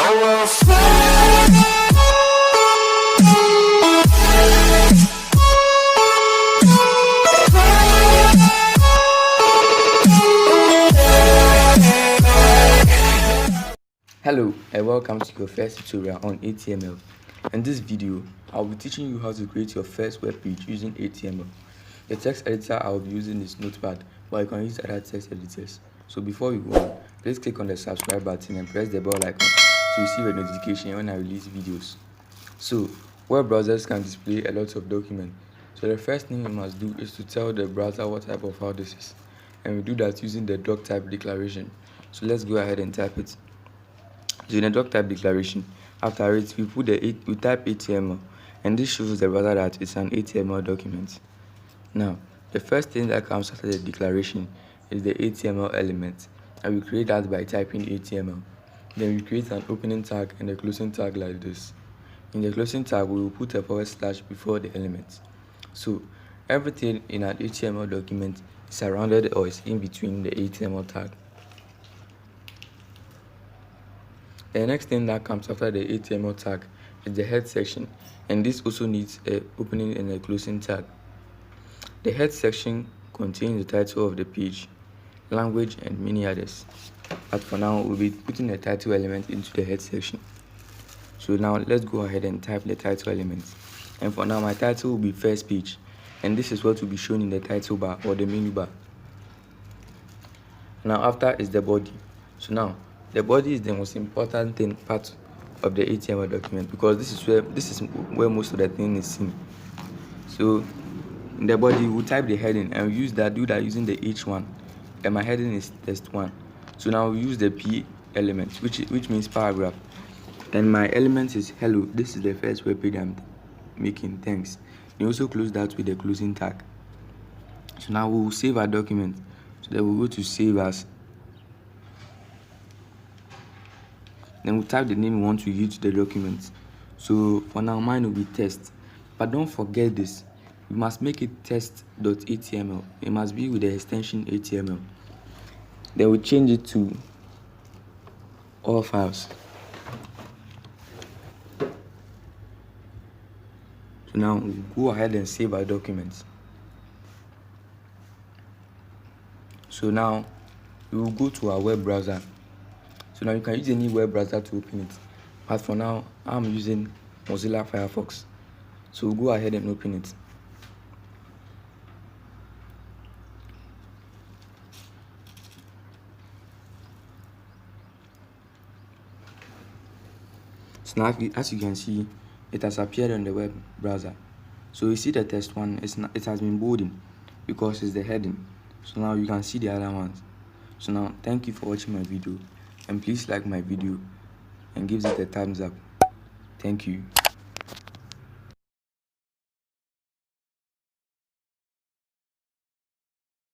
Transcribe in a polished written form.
Hello and welcome to your first tutorial on HTML. In this video, I'll be teaching you how to create your first web page using HTML. The text editor I'll be using is Notepad, but you can use other text editors. So before we go on, please click on the subscribe button and press the bell icon to receive a notification when I release videos. So, web browsers can display a lot of documents. So the first thing you must do is to tell the browser what type of file this is. And we do that using the doc type declaration. So let's go ahead and type it. So in the doc type declaration, after it, we type HTML, and this shows the browser that it's an HTML document. Now, the first thing that comes after the declaration is the HTML element, and we create that by typing HTML. Then we create an opening tag and a closing tag like this. In the closing tag, we will put a / before the element. So everything in an HTML document is surrounded or is in between the HTML tag. The next thing that comes after the HTML tag is the head section, and this also needs an opening and a closing tag. The head section contains the title of the page, language, and many others. But for now, we'll be putting the title element into the head section. So now let's go ahead and type the title element. And for now, my title will be first page, and this is what will be shown in the title bar or the menu bar. Now after is the body. So now the body is the most important part of the HTML document, because this is where most of the thing is seen. So in the body, we'll type the heading, and we do that using the H1, and my heading is test 1. So now we use the P element, which means paragraph, and my element is hello. This is the first web page I'm making. Thanks. You also close that with the closing tag. So now we will save our document. So then we'll go to save as. Then we'll type the name we want to use the document. So for now, mine will be test. But don't forget this. We must make it test.html. It must be with the extension HTML. Then we'll change it to all files. So now we'll go ahead and save our documents. So now we will go to our web browser. So now you can use any web browser to open it. But for now, I'm using Mozilla Firefox. So we'll go ahead and open it. So now, as you can see, it has appeared on the web browser. So you see the test one, it has been bolded because it's the heading. So now you can see the other ones. So now, thank you for watching my video, and please like my video and give it a thumbs up. Thank you.